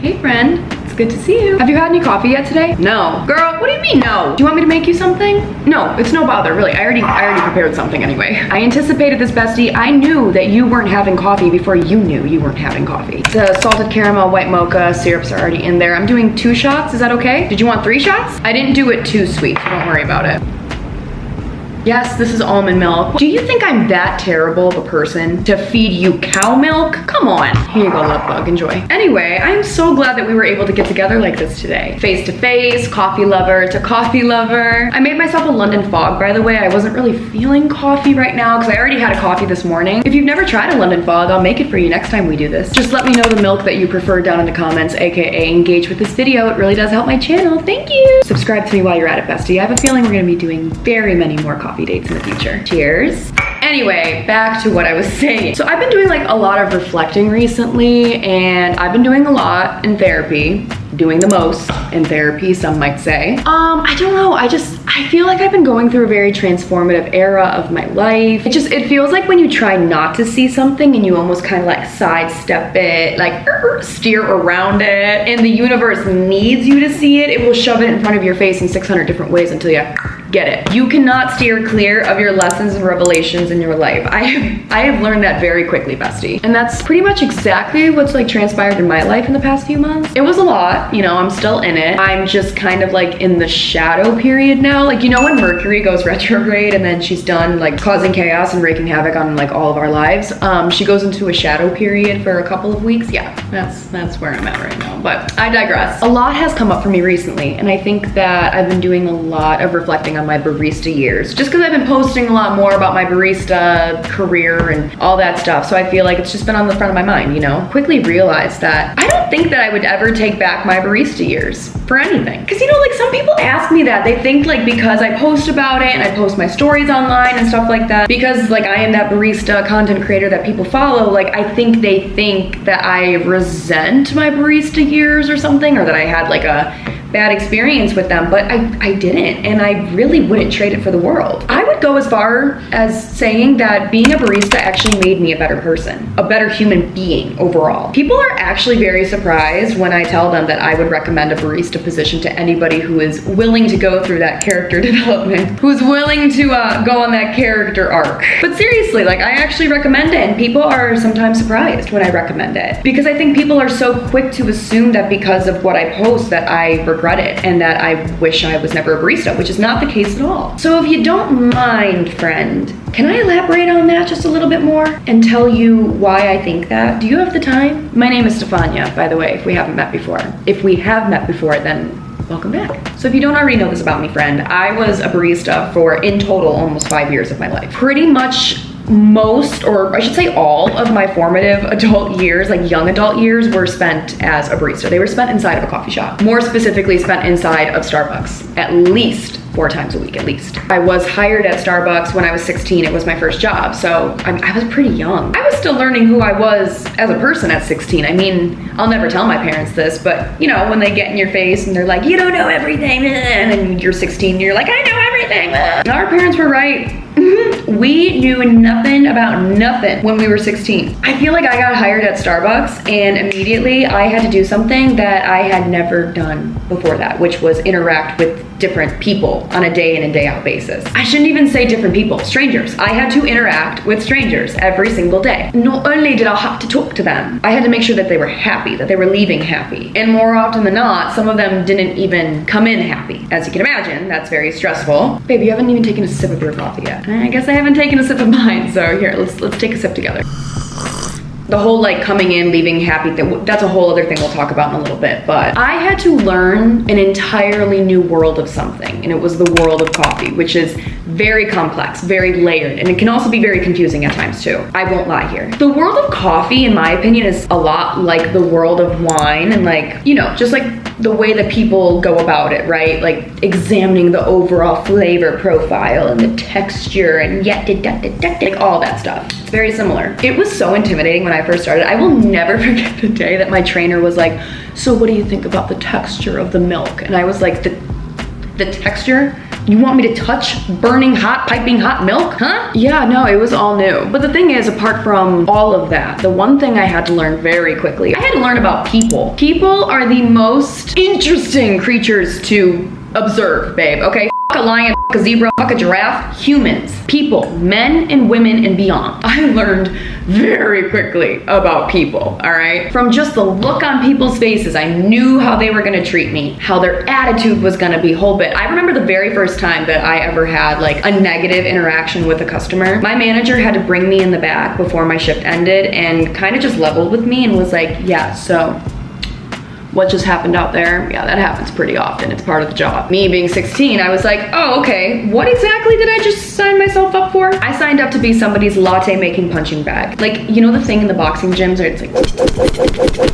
Hey friend, it's good to see you. Have you had any coffee yet today? No. Girl, what do you mean no? Do you want me to make you something? No, it's no bother, really. I already prepared something anyway. I anticipated this, bestie. I knew that you weren't having coffee before you knew you weren't having coffee. The salted caramel white mocha syrups are already in there. I'm doing 2 shots, is that okay? Did you want 3 shots? I didn't do it too sweet, so don't worry about it. Yes, this is almond milk. Do you think I'm that terrible of a person to feed you cow milk? Come on. Here you go, love bug, enjoy. Anyway, I'm so glad that we were able to get together like this today. Face to face, coffee lover to coffee lover. I made myself a London fog, by the way. I wasn't really feeling coffee right now because I already had a coffee this morning. If you've never tried a London fog, I'll make it for you next time we do this. Just let me know the milk that you prefer down in the comments, aka engage with this video. It really does help my channel. Thank you. Subscribe to me while you're at it, bestie. I have a feeling we're gonna be doing very many more coffee dates in the future. Cheers. Anyway, back to what I was saying. So I've been doing like a lot of reflecting recently, and I've been doing a lot in therapy. Doing the most in therapy, some might say. I don't know, I feel like I've been going through a very transformative era of my life. It feels like when you try not to see something and you almost kind of like sidestep it, like steer around it, and the universe needs you to see it, it will shove it in front of your face in 600 different ways until you get it. You cannot steer clear of your lessons and revelations in your life. I have learned that very quickly, bestie. And that's pretty much exactly what's like transpired in my life in the past few months. It was a lot, you know, I'm still in it. I'm just kind of like in the shadow period now. Like, you know when Mercury goes retrograde and then she's done like causing chaos and wreaking havoc on like all of our lives? She goes into a shadow period for a couple of weeks. Yeah, that's where I'm at right now, but I digress. A lot has come up for me recently, and I think that I've been doing a lot of reflecting on my barista years, just because I've been posting a lot more about my barista career and all that stuff. So I feel like it's just been on the front of my mind, you know? Quickly realized that I don't think that I would ever take back my barista years for anything. Cause you know, like some people ask me that, they think like because I post about it and I post my stories online and stuff like that, because like I am that barista content creator that people follow, like I think they think that I resent my barista years or something, or that I had like a bad experience with them, but I didn't, and I really wouldn't trade it for the world. I would go as far as saying that being a barista actually made me a better person, a better human being overall. People are actually very surprised when I tell them that I would recommend a barista position to anybody who is willing to go through that character development, who's willing to go on that character arc. But seriously, like I actually recommend it, and people are sometimes surprised when I recommend it, because I think people are so quick to assume that because of what I post that I regret it and that I wish I was never a barista, which is not the case at all. So if you don't mind, friend, can I elaborate on that just a little bit more and tell you why I think that? Do you have the time? My name is Stefania, by the way, if we haven't met before. If we have met before, then welcome back. So if you don't already know this about me, friend, I was a barista for, in total, almost 5 years of my life. Pretty much most, or I should say all of my formative adult years, like young adult years, were spent as a barista. They were spent inside of a coffee shop. More specifically, spent inside of Starbucks, at least 4 times a week, at least. I was hired at Starbucks when I was 16. It was my first job, so I was pretty young. I was still learning who I was as a person at 16. I mean, I'll never tell my parents this, but you know, when they get in your face and they're like, you don't know everything, and then you're 16 and you're like, I know everything. And our parents were right. We knew nothing about nothing when we were 16. I feel like I got hired at Starbucks and immediately I had to do something that I had never done before that, which was interact with different people on a day in and day out basis. I shouldn't even say different people, strangers. I had to interact with strangers every single day. Not only did I have to talk to them, I had to make sure that they were happy, that they were leaving happy. And more often than not, some of them didn't even come in happy. As you can imagine, that's very stressful. Babe, you haven't even taken a sip of your coffee yet. I guess I haven't taken a sip of mine, so here, let's take a sip together. The whole like coming in, leaving happy thing, that's a whole other thing we'll talk about in a little bit, but I had to learn an entirely new world of something, and it was the world of coffee, which is very complex, very layered, and it can also be very confusing at times too. I won't lie here. The world of coffee, in my opinion, is a lot like the world of wine, and like, you know, just like the way that people go about it, right? Like examining the overall flavor profile and the texture and like all that stuff. It's very similar. It was so intimidating when I first started. I will never forget the day that my trainer was like, so what do you think about the texture of the milk? And I was like, the texture? You want me to touch burning hot, piping hot milk? Huh? Yeah, no, it was all new. But the thing is, apart from all of that, the one thing I had to learn very quickly, I had to learn about people. People are the most interesting creatures to observe, babe, okay? Fuck a lion, fuck a zebra, fuck a giraffe, humans, people, men and women and beyond. I learned very quickly about people, all right? From just the look on people's faces, I knew how they were gonna treat me, how their attitude was gonna be whole bit. I remember the very first time that I ever had like a negative interaction with a customer. My manager had to bring me in the back before my shift ended and kind of just leveled with me and was like, yeah, so what just happened out there? Yeah, that happens pretty often. It's part of the job. Me being 16, I was like, oh, okay, what exactly did I just sign myself up for? I signed up to be somebody's latte making punching bag. Like, you know the thing in the boxing gyms where it's like,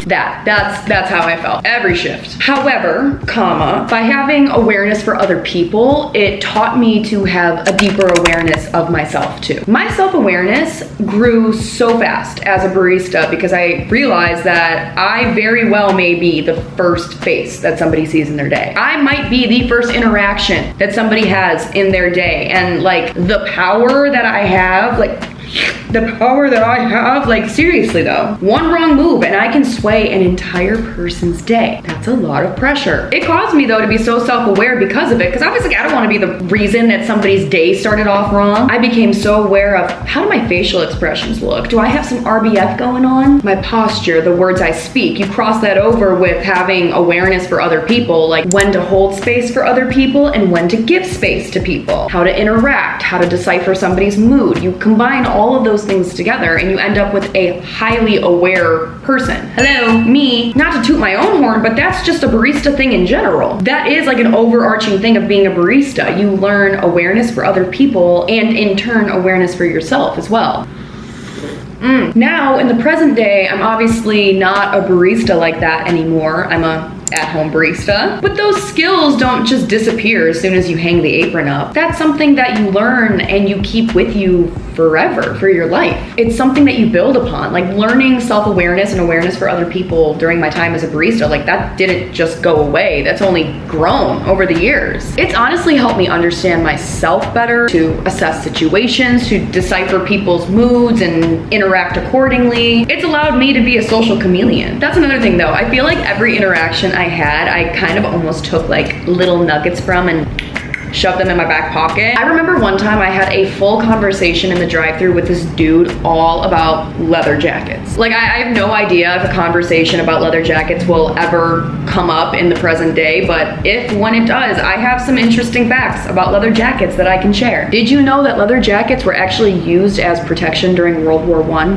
that's how I felt every shift. However, by having awareness for other people, it taught me to have a deeper awareness of myself too. My self-awareness grew so fast as a barista because I realized that I very well may be the first face that somebody sees in their day. I might be the first interaction that somebody has in their day, and like the power that I have, like seriously though, one wrong move and I can sway an entire person's day. That's a lot of pressure. It caused me though to be so self-aware because of it, because obviously I don't want to be the reason that somebody's day started off wrong. I became so aware of how do my facial expressions look? Do I have some RBF going on? My posture, the words I speak. You cross that over with having awareness for other people, like when to hold space for other people and when to give space to people, how to interact, how to decipher somebody's mood. You combine all of those things together and you end up with a highly aware person. Hello, me. Not to toot my own horn, but that's just a barista thing in general. That is like an overarching thing of being a barista. You learn awareness for other people and in turn awareness for yourself as well. Now, in the present day, I'm obviously not a barista like that anymore. I'm a at-home barista. But those skills don't just disappear as soon as you hang the apron up. That's something that you learn and you keep with you forever, for your life. It's something that you build upon. Like learning self-awareness and awareness for other people during my time as a barista, like that didn't just go away. That's only grown over the years. It's honestly helped me understand myself better, to assess situations, to decipher people's moods and interact accordingly. It's allowed me to be a social chameleon. That's another thing though. I feel like every interaction I had, I kind of almost took like little nuggets from and shoved them in my back pocket. I remember one time I had a full conversation in the drive-thru with this dude all about leather jackets. Like I have no idea if a conversation about leather jackets will ever come up in the present day, but when it does, I have some interesting facts about leather jackets that I can share. Did you know that leather jackets were actually used as protection during World War I?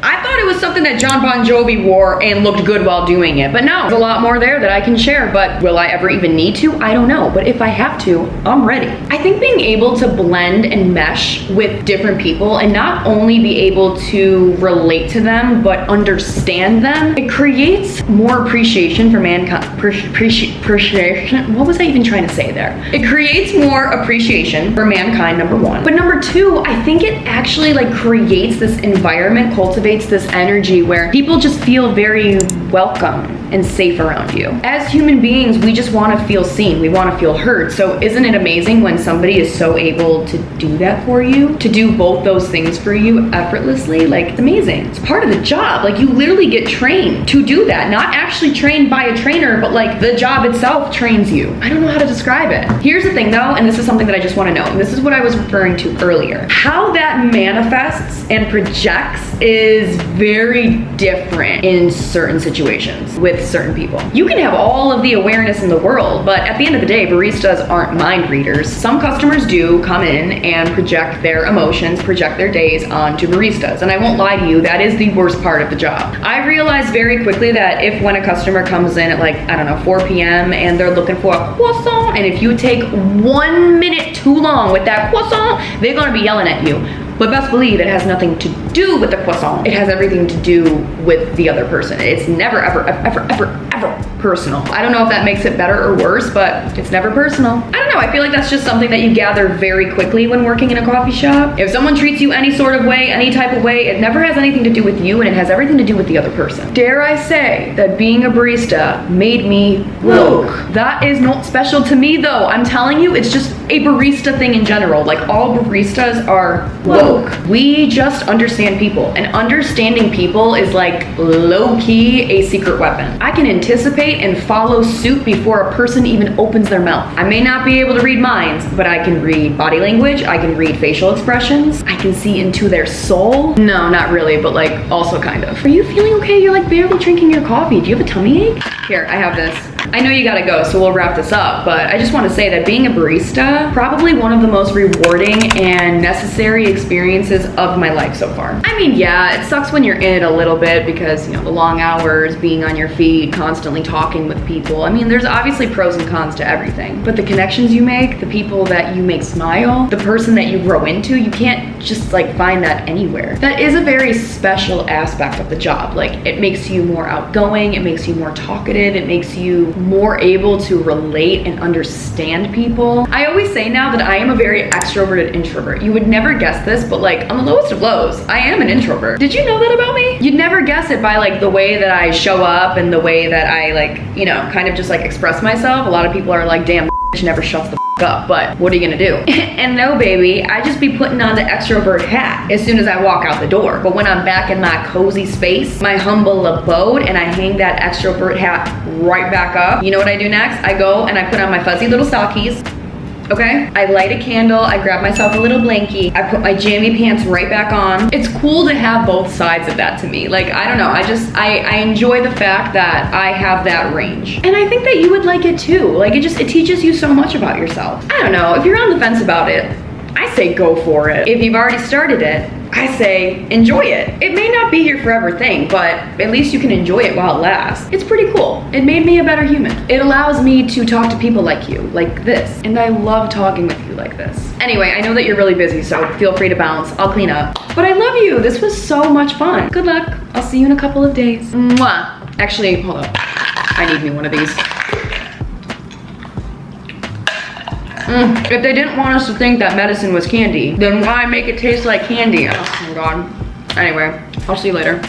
I thought it was something that John Bon Jovi wore and looked good while doing it, but no, there's a lot more there that I can share, but will I ever even need to? I don't know, but if I have to, I'm ready. I think being able to blend and mesh with different people and not only be able to relate to them, but understand them, it creates more appreciation for mankind. Appreciation? What was I even trying to say there? It creates more appreciation for mankind, number one. But number two, I think it actually like creates this environment, cultivates this energy where people just feel very welcome and safe around you. As human beings, we just want to feel seen. We want to feel heard. So isn't it amazing when somebody is so able to do that for you, to do both those things for you effortlessly? Like, it's amazing. It's part of the job. Like, you literally get trained to do that. Not actually trained by a trainer, but like the job itself trains you. I don't know how to describe it. Here's the thing though, and this is something that I just want to know, and this is what I was referring to earlier. How that manifests and projects is very different in certain situations with certain people. You can have all of the awareness in the world, but at the end of the day, baristas aren't mind readers. Some customers do come in and project their emotions, project their days onto baristas. And I won't lie to you, that is the worst part of the job. I realized very quickly that when a customer comes in at like, I don't know, 4 p.m. and they're looking for a croissant, and if you take 1 minute too long with that croissant, they're gonna be yelling at you. But best believe it has nothing to do with the croissant. It has everything to do with the other person. It's never, ever, ever, ever, ever personal. I don't know if that makes it better or worse, but it's never personal. I don't know, I feel like that's just something that you gather very quickly when working in a coffee shop. If someone treats you any sort of way, any type of way, it never has anything to do with you and it has everything to do with the other person. Dare I say that being a barista made me woke. That is not special to me though. I'm telling you, it's just a barista thing in general. Like all baristas are woke. We just understand people, and understanding people is like low-key a secret weapon. I can anticipate and follow suit before a person even opens their mouth. I may not be able to read minds, but I can read body language, I can read facial expressions, I can see into their soul. No, not really, but like also kind of. Are you feeling okay? You're like barely drinking your coffee. Do you have a tummy ache? Here, I have this. I know you gotta go, so we'll wrap this up, but I just want to say that being a barista, probably one of the most rewarding and necessary experiences of my life so far. I mean, yeah, it sucks when you're in it a little bit because, you know, the long hours, being on your feet, constantly talking with people. I mean, there's obviously pros and cons to everything, but the connections you make, the people that you make smile, the person that you grow into, you can't just like find that anywhere. That is a very special aspect of the job. Like, it makes you more outgoing, it makes you more talkative, it makes you more able to relate and understand people. I always say now that I am a very extroverted introvert. You would never guess this, but like on the lowest of lows, I am an introvert. Did you know that about me? You'd never guess it by like the way that I show up and the way that I like, you know, kind of just like express myself. A lot of people are like, damn, bitch never shuts the up, but what are you gonna do? And no, baby, I just be putting on the extrovert hat as soon as I walk out the door. But when I'm back in my cozy space, my humble abode, and I hang that extrovert hat right back up, you know what I do next? I go and I put on my fuzzy little sockies. Okay, I light a candle, I grab myself a little blankie, I put my jammy pants right back on. It's cool to have both sides of that to me. Like, I don't know, I enjoy the fact that I have that range. And I think that you would like it too. Like, it teaches you so much about yourself. I don't know, if you're on the fence about it, I say go for it. If you've already started it, I say enjoy it. It may not be your forever thing, but at least you can enjoy it while it lasts. It's pretty cool. It made me a better human. It allows me to talk to people like you, like this. And I love talking with you like this. Anyway, I know that you're really busy, so feel free to bounce. I'll clean up. But I love you. This was so much fun. Good luck. I'll see you in a couple of days. Mwah. Actually, hold up. I need me one of these. If they didn't want us to think that medicine was candy, then why make it taste like candy? Oh my god. Anyway, I'll see you later.